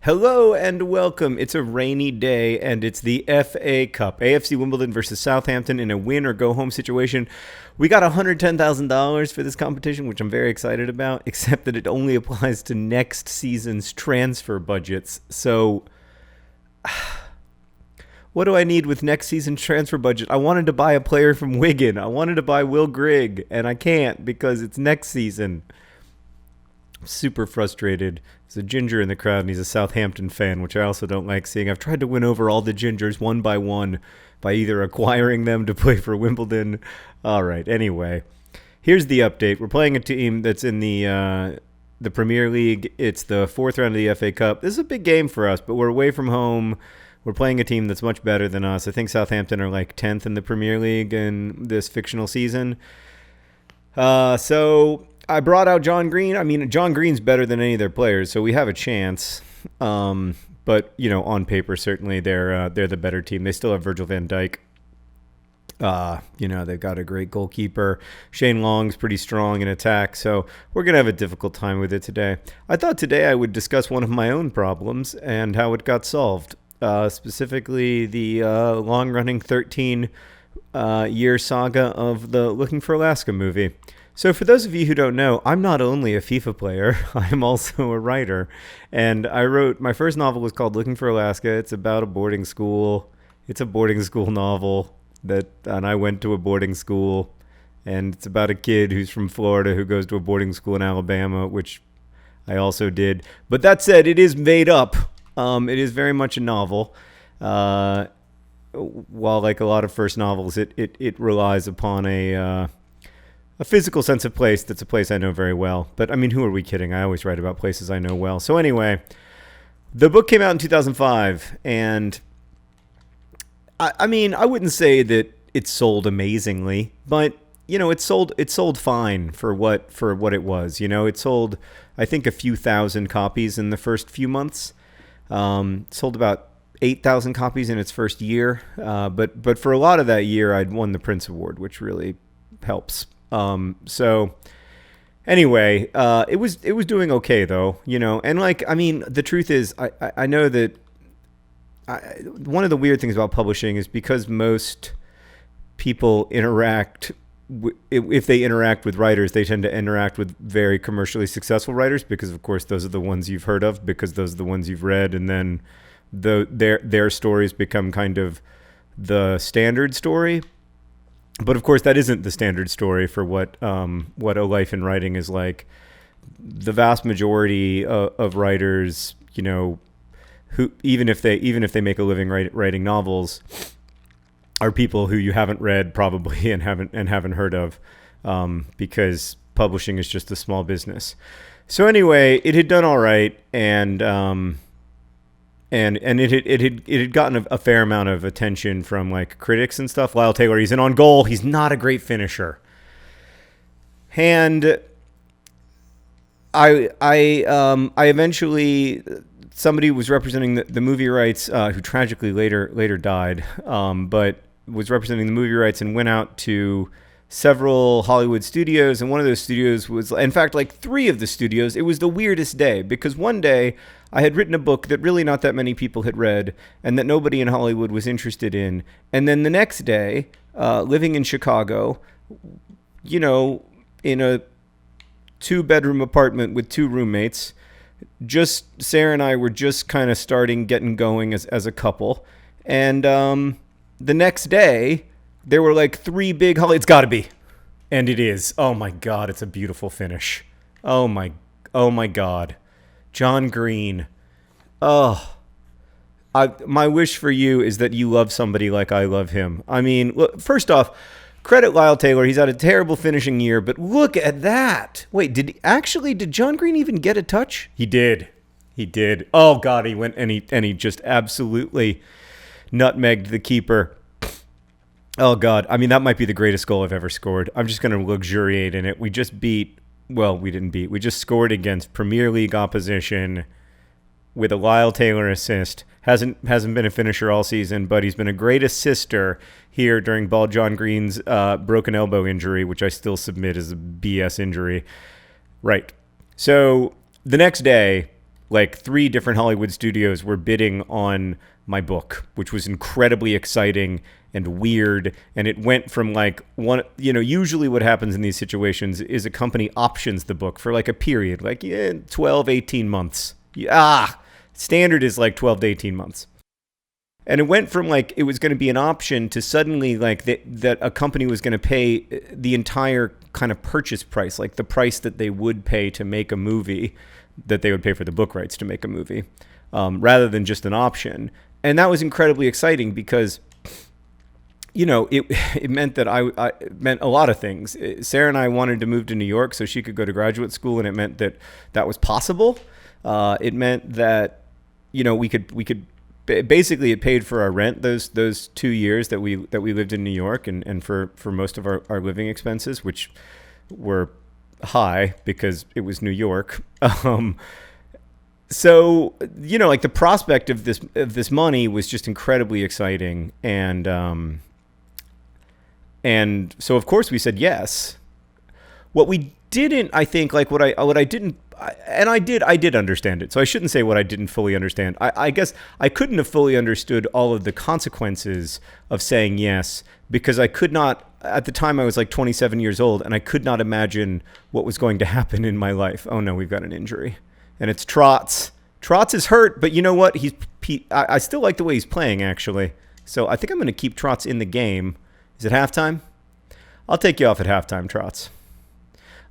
Hello and welcome. It's a rainy day and it's the FA Cup. AFC Wimbledon versus Southampton in a win or go home situation. We got $110,000 for this competition, which I'm very excited about, except that it only applies to next season's transfer budgets. So what do I need with next season's transfer budget? I wanted to buy a player from Wigan. I wanted to buy Will Grigg, and I can't because it's next season. Super frustrated. There's a ginger in the crowd, and he's a Southampton fan, which I also don't like seeing. I've tried to win over all the gingers one by one by either acquiring them to play for Wimbledon. All right, anyway, here's the update. We're playing a team that's in the Premier League. It's the fourth round of the FA Cup. This is a big game for us, but we're away from home. We're playing a team that's much better than us. I think Southampton are like 10th in the Premier League in this fictional season. So I brought out John Green. I mean, John Green's better than any of their players, so we have a chance. But, you know, on paper, certainly they're the better team. They still have Virgil van Dijk. They've got a great goalkeeper. Shane Long's pretty strong in attack, so we're going to have a difficult time with it today. I thought today I would discuss one of my own problems and how it got solved, specifically the long-running 13-year saga of the Looking for Alaska movie. So for those of you who don't know, I'm not only a FIFA player, I'm also a writer. And my first novel was called Looking for Alaska. It's about a boarding school. It's a boarding school novel and I went to a boarding school. And it's about a kid who's from Florida who goes to a boarding school in Alabama, which I also did. But that said, it is made up. It is very much a novel. While like a lot of first novels, it relies upon a physical sense of place that's a place I know very well. But, I mean, who are we kidding? I always write about places I know well. So anyway, the book came out in 2005, and I mean, I wouldn't say that it sold amazingly, but, you know, it sold fine for what it was. You know, it sold, I think, a few thousand copies in the first few months. Sold about 8,000 copies in its first year. But for a lot of that year, I'd won the Prince Award, which really helps. So anyway, it was doing okay though, you know, and like, I mean, the truth is I know that one of the weird things about publishing is because most people interact if they interact with writers, they tend to interact with very commercially successful writers because of course those are the ones you've heard of because those are the ones you've read. And then their stories become kind of the standard story. But of course, that isn't the standard story for what a life in writing is like. The vast majority of writers, you know, who even if they make a living writing novels, are people who you haven't read probably and haven't heard of, because publishing is just a small business. So anyway, it had done all right, and it had gotten a fair amount of attention from like critics and stuff. Lyle Taylor, he's in on goal. He's not a great finisher. And I eventually, somebody was representing the movie rights, who tragically later died, but was representing the movie rights and went out to several Hollywood studios, and one of those studios was, in fact, like three of the studios. It was the weirdest day because one day I had written a book that really not that many people had read and that nobody in Hollywood was interested in. And then the next day, living in Chicago, you know, in a 2-bedroom apartment with 2 roommates, just Sarah and I were just kind of getting going as a couple. And the next day, there were like 3 big it's got to be. And it is. Oh my God, it's a beautiful finish. Oh my God. John Green. Oh. My wish for you is that you love somebody like I love him. I mean, look, first off, credit Lyle Taylor. He's had a terrible finishing year, but look at that. Wait, did John Green even get a touch? He did. Oh God, he went and he just absolutely nutmegged the keeper. Oh, God. I mean, that might be the greatest goal I've ever scored. I'm just going to luxuriate in it. We just we didn't beat. We just scored against Premier League opposition with a Lyle Taylor assist. Hasn't been a finisher all season, but he's been a great assister here during Ball John Green's broken elbow injury, which I still submit as a BS injury. Right. So the next day, like 3 different Hollywood studios were bidding on my book, which was incredibly exciting and weird. And it went from like usually what happens in these situations is a company options the book for like a period, like 12, 18 months. Standard is like 12 to 18 months. And it went from like it was going to be an option to suddenly like that a company was going to pay the entire kind of purchase price, like the price that they would pay to make a movie, that they would pay for the book rights to make a movie, rather than just an option. And that was incredibly exciting because, it meant that it meant a lot of things. Sarah and I wanted to move to New York so she could go to graduate school, and it meant that was possible. It meant that, we could basically it paid for our rent those 2 years that we lived in New York, and for most of our living expenses, which were high because it was New York. So like the prospect of this money was just incredibly exciting, and so of course we said yes. What we didn't, I think, like what I didn't. And I did understand it. So I shouldn't say what I didn't fully understand. I guess I couldn't have fully understood all of the consequences of saying yes, because I could not, at the time I was like 27 years old, and I could not imagine what was going to happen in my life. Oh no, we've got an injury. And it's Trotz. Trotz is hurt, but you know what? I still like the way he's playing, actually. So I think I'm going to keep Trotz in the game. Is it halftime? I'll take you off at halftime, Trotz.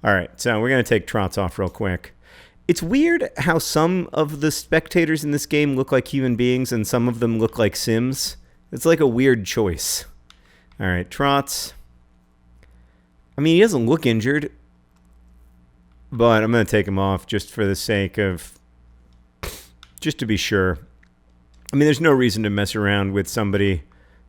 All right, so we're going to take Trotz off real quick. It's weird how some of the spectators in this game look like human beings and some of them look like Sims. It's like a weird choice. All right, Trotz. I mean, he doesn't look injured, but I'm going to take him off just for the sake of, just to be sure. I mean, there's no reason to mess around with somebody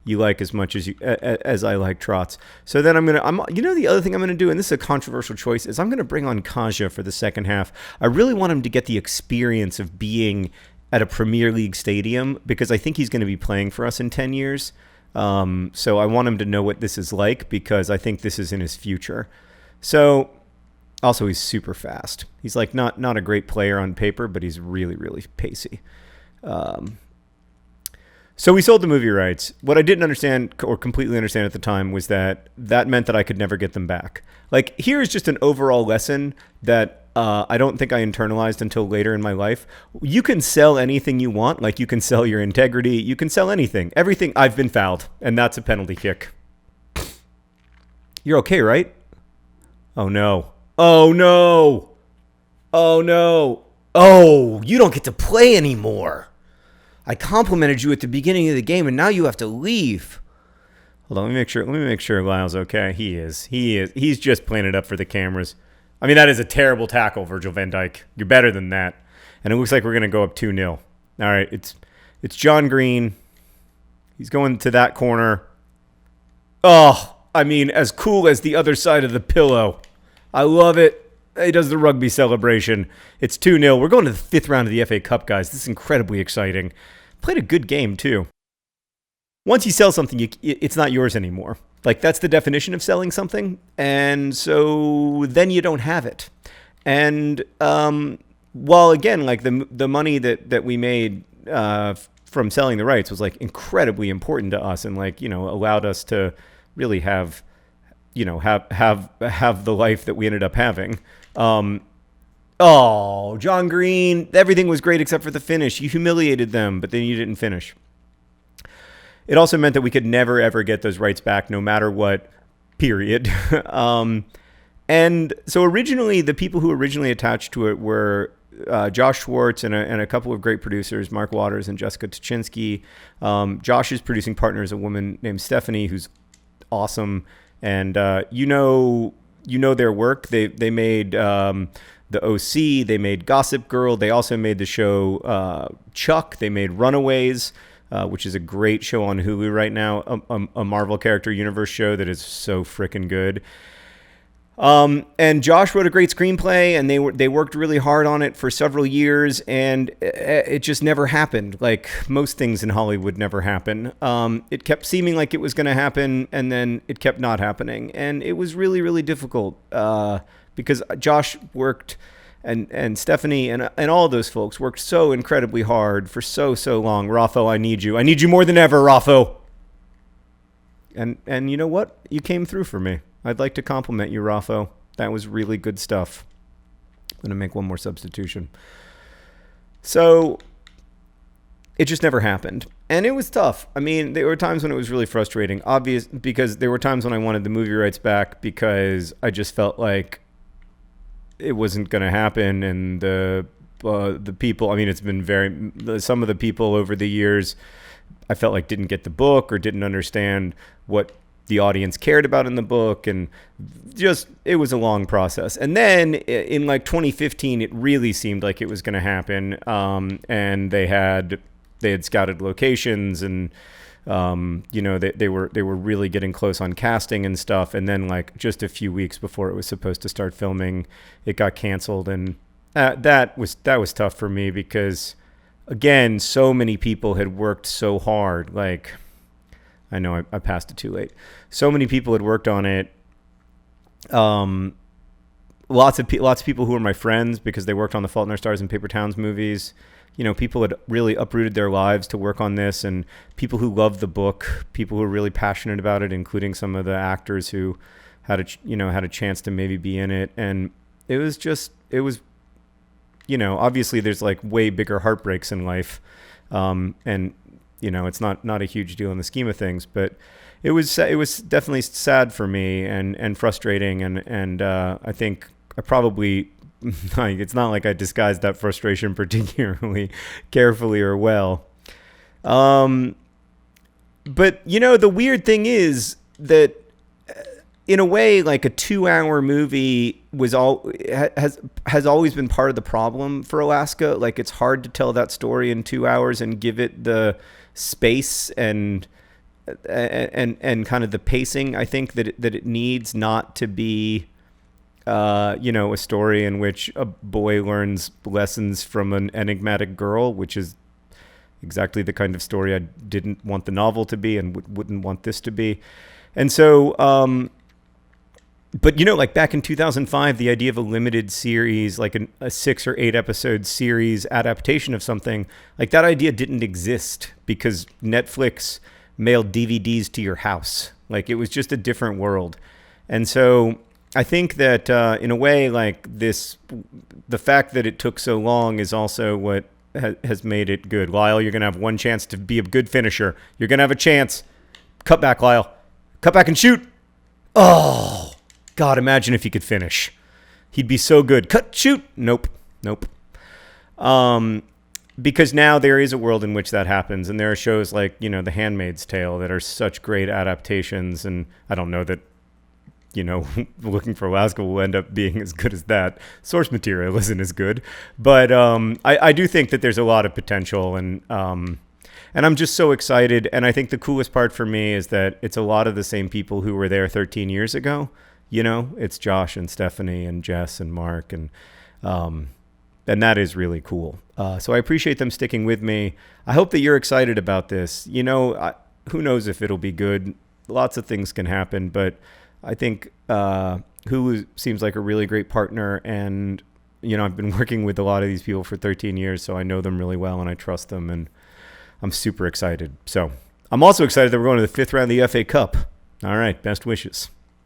you like as much as I like Trotz. So then the other thing I'm gonna do, and this is a controversial choice, is I'm gonna bring on Kaja for the second half. I really want him to get the experience of being at a Premier League stadium, because I think he's gonna be playing for us in 10 years. So I want him to know what this is like, because I think this is in his future. So also he's super fast. He's like not a great player on paper, but he's really, really pacey. So we sold the movie rights. What I didn't understand or completely understand at the time was that meant that I could never get them back. Like, here's just an overall lesson that I don't think I internalized until later in my life. You can sell anything you want. Like, you can sell your integrity. You can sell anything. Everything. I've been fouled, and that's a penalty kick. You're okay, right? Oh, no. Oh, no. Oh, no. Oh, you don't get to play anymore. I complimented you at the beginning of the game, and now you have to leave. Hold on, let me make sure Lyle's okay. He is. He's just playing it up for the cameras. I mean, that is a terrible tackle, Virgil van Dijk. You're better than that. And it looks like we're going to go up 2-0. All right, it's John Green. He's going to that corner. Oh, I mean, as cool as the other side of the pillow. I love it. He does the rugby celebration. It's 2-0. We're going to the 5th round of the FA Cup, guys. This is incredibly exciting. Played a good game, too. Once you sell something, it's not yours anymore. Like, that's the definition of selling something. And so then you don't have it. And while, again, like the money that we made from selling the rights was, like, incredibly important to us and, like, allowed us to really have the life that we ended up having. John Green, everything was great except for the finish. You humiliated them, but then you didn't finish. It also meant that we could never, ever get those rights back, no matter what, period. And so originally, the people who originally attached to it were Josh Schwartz and a couple of great producers, Mark Waters and Jessica Tuchinski. Josh's producing partner is a woman named Stephanie, who's awesome. And you know their work. They made the OC. They made Gossip Girl. They also made the show Chuck. They made Runaways, which is a great show on Hulu right now. A Marvel character universe show that is so freaking good. And Josh wrote a great screenplay, and they worked really hard on it for several years, and it just never happened. Like most things in Hollywood never happen. It kept seeming like it was going to happen, and then it kept not happening. And it was really, really difficult because Josh worked and Stephanie and all those folks worked so incredibly hard for so long. Raffo, I need you more than ever, Raffo. And you know what? You came through for me. I'd like to compliment you, Raffo. That was really good stuff. I'm going to make one more substitution. So it just never happened. And it was tough. I mean, there were times when it was really frustrating, because there were times when I wanted the movie rights back because I just felt like it wasn't going to happen. And the people, I mean, it's been some of the people over the years, I felt like didn't get the book or didn't understand what the audience cared about in the book, and just it was a long process. And then in like 2015, it really seemed like it was going to happen, and they had scouted locations, and they were really getting close on casting and stuff. And then like just a few weeks before it was supposed to start filming, it got canceled, and that was tough for me because, again, so many people had worked so hard. Like, I know I passed it too late. So many people had worked on it. Lots of people who were my friends because they worked on The Fault in Our Stars and Paper Towns movies. People had really uprooted their lives to work on this, and people who loved the book, people who were really passionate about it, including some of the actors who had a chance to maybe be in it. And it was obviously there's like way bigger heartbreaks in life. And it's not a huge deal in the scheme of things, but it was definitely sad for me and frustrating. And I think I probably, like, it's not like I disguised that frustration particularly carefully or well. But the weird thing is that in a way, like a 2-hour movie has always been part of the problem for Alaska. Like, it's hard to tell that story in 2 hours and give it the space and kind of the pacing. I think that it needs not to be, a story in which a boy learns lessons from an enigmatic girl, which is exactly the kind of story I didn't want the novel to be and wouldn't want this to be. And so, but like back in 2005, the idea of a limited series, like a 6 or 8 episode series adaptation of something, like that idea didn't exist because Netflix mailed DVDs to your house. Like, it was just a different world. And so I think that in a way, like the fact that it took so long is also what has made it good. Lyle, you're going to have one chance to be a good finisher. You're going to have a chance. Cut back, Lyle. Cut back and shoot. Oh, God, imagine if he could finish. He'd be so good. Cut, shoot. Nope. Because now there is a world in which that happens, and there are shows like, The Handmaid's Tale that are such great adaptations, and I don't know that, Looking for Alaska will end up being as good as that. Source material isn't as good, but I do think that there's a lot of potential, and I'm just so excited. And I think the coolest part for me is that it's a lot of the same people who were there 13 years ago. It's Josh and Stephanie and Jess and Mark, and that is really cool. So I appreciate them sticking with me. I hope that you're excited about this. Who knows if it'll be good? Lots of things can happen, but I think Hulu seems like a really great partner, and I've been working with a lot of these people for 13 years, so I know them really well and I trust them, and I'm super excited. So I'm also excited that we're going to the 5th round of the FA Cup. All right, best wishes.